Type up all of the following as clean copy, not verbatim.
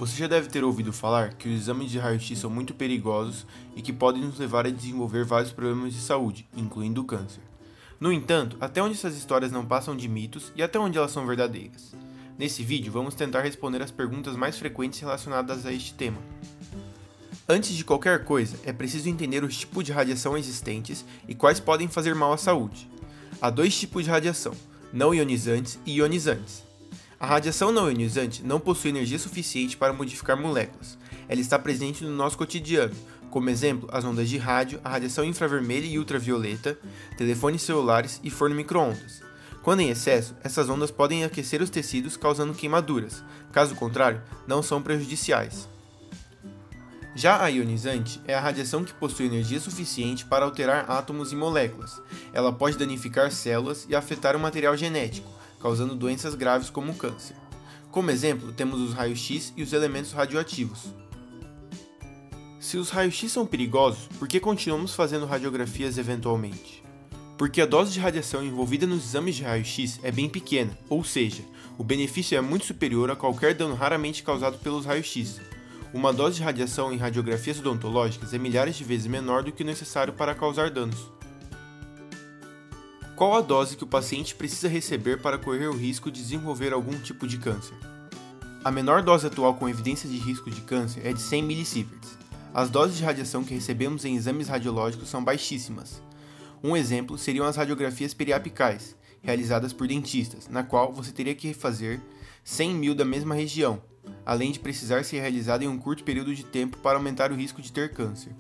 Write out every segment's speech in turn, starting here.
Você já deve ter ouvido falar que os exames de raio-x são muito perigosos e que podem nos levar a desenvolver vários problemas de saúde, incluindo o câncer. No entanto, até onde essas histórias não passam de mitos e até onde elas são verdadeiras? Nesse vídeo, vamos tentar responder as perguntas mais frequentes relacionadas a este tema. Antes de qualquer coisa, é preciso entender os tipos de radiação existentes e quais podem fazer mal à saúde. Há dois tipos de radiação, não ionizantes e ionizantes. A radiação não ionizante não possui energia suficiente para modificar moléculas. Ela está presente no nosso cotidiano, como exemplo as ondas de rádio, a radiação infravermelha e ultravioleta, telefones celulares e forno micro-ondas. Quando em excesso, essas ondas podem aquecer os tecidos causando queimaduras, caso contrário, não são prejudiciais. Já a ionizante é a radiação que possui energia suficiente para alterar átomos e moléculas. Ela pode danificar células e afetar o material genético, causando doenças graves como o câncer. Como exemplo, temos os raios-x e os elementos radioativos. Se os raios-x são perigosos, por que continuamos fazendo radiografias eventualmente? Porque a dose de radiação envolvida nos exames de raio-x é bem pequena, ou seja, o benefício é muito superior a qualquer dano raramente causado pelos raios-x. Uma dose de radiação em radiografias odontológicas é milhares de vezes menor do que o necessário para causar danos. Qual a dose que o paciente precisa receber para correr o risco de desenvolver algum tipo de câncer? A menor dose atual com evidência de risco de câncer é de 100 millisieverts. As doses de radiação que recebemos em exames radiológicos são baixíssimas. Um exemplo seriam as radiografias periapicais, realizadas por dentistas, na qual você teria que refazer 100 mil da mesma região, além de precisar ser realizada em um curto período de tempo para aumentar o risco de ter câncer.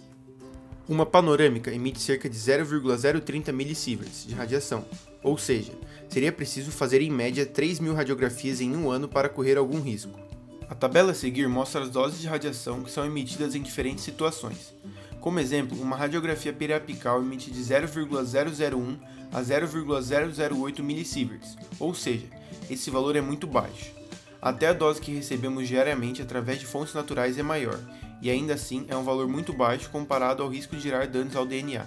Uma panorâmica emite cerca de 0,030 millisieverts de radiação, ou seja, seria preciso fazer em média 3.000 radiografias em um ano para correr algum risco. A tabela a seguir mostra as doses de radiação que são emitidas em diferentes situações. Como exemplo, uma radiografia periapical emite de 0,001 a 0,008 millisieverts, ou seja, esse valor é muito baixo. Até a dose que recebemos diariamente através de fontes naturais é maior, e ainda assim é um valor muito baixo comparado ao risco de gerar danos ao DNA.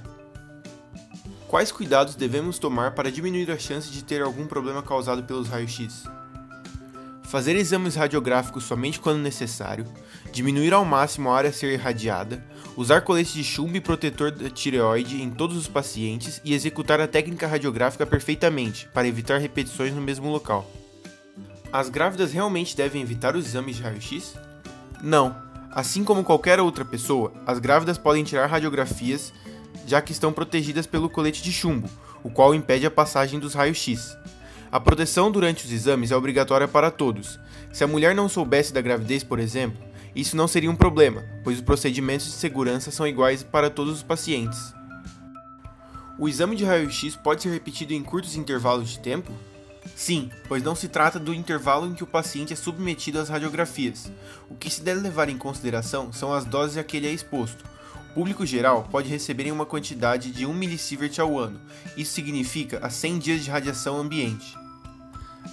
Quais cuidados devemos tomar para diminuir a chance de ter algum problema causado pelos raios-x? Fazer exames radiográficos somente quando necessário, diminuir ao máximo a área a ser irradiada, usar colete de chumbo e protetor da tireoide em todos os pacientes e executar a técnica radiográfica perfeitamente, para evitar repetições no mesmo local. As grávidas realmente devem evitar os exames de raio-x? Não. Assim como qualquer outra pessoa, as grávidas podem tirar radiografias, já que estão protegidas pelo colete de chumbo, o qual impede a passagem dos raios-x. A proteção durante os exames é obrigatória para todos. Se a mulher não soubesse da gravidez, por exemplo, isso não seria um problema, pois os procedimentos de segurança são iguais para todos os pacientes. O exame de raio-x pode ser repetido em curtos intervalos de tempo? Sim, pois não se trata do intervalo em que o paciente é submetido às radiografias. O que se deve levar em consideração são as doses a que ele é exposto. O público geral pode receber em uma quantidade de 1 milisievert ao ano, isso significa a 100 dias de radiação ambiente.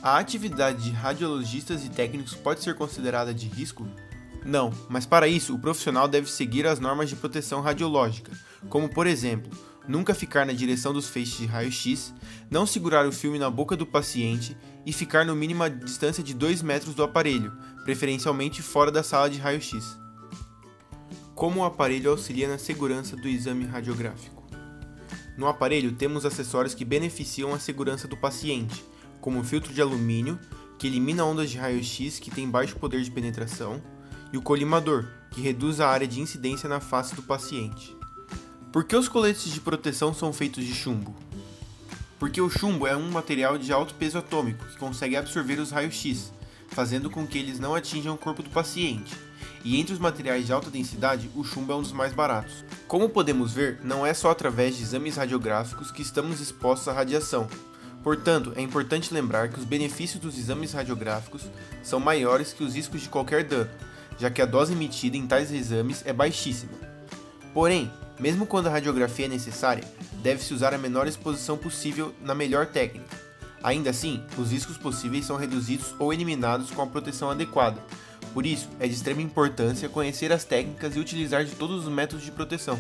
A atividade de radiologistas e técnicos pode ser considerada de risco? Não, mas para isso o profissional deve seguir as normas de proteção radiológica, como por exemplo, nunca ficar na direção dos feixes de raio-x, não segurar o filme na boca do paciente e ficar no mínimo a distância de 2 metros do aparelho, preferencialmente fora da sala de raio-x. Como o aparelho auxilia na segurança do exame radiográfico? No aparelho temos acessórios que beneficiam a segurança do paciente, como o filtro de alumínio, que elimina ondas de raio-x que têm baixo poder de penetração, e o colimador, que reduz a área de incidência na face do paciente. Por que os coletes de proteção são feitos de chumbo? Porque o chumbo é um material de alto peso atômico que consegue absorver os raios-x, fazendo com que eles não atinjam o corpo do paciente. E entre os materiais de alta densidade, o chumbo é um dos mais baratos. Como podemos ver, não é só através de exames radiográficos que estamos expostos à radiação. Portanto, é importante lembrar que os benefícios dos exames radiográficos são maiores que os riscos de qualquer dano, já que a dose emitida em tais exames é baixíssima. Porém, mesmo quando a radiografia é necessária, deve-se usar a menor exposição possível na melhor técnica. Ainda assim, os riscos possíveis são reduzidos ou eliminados com a proteção adequada. Por isso, é de extrema importância conhecer as técnicas e utilizar de todos os métodos de proteção.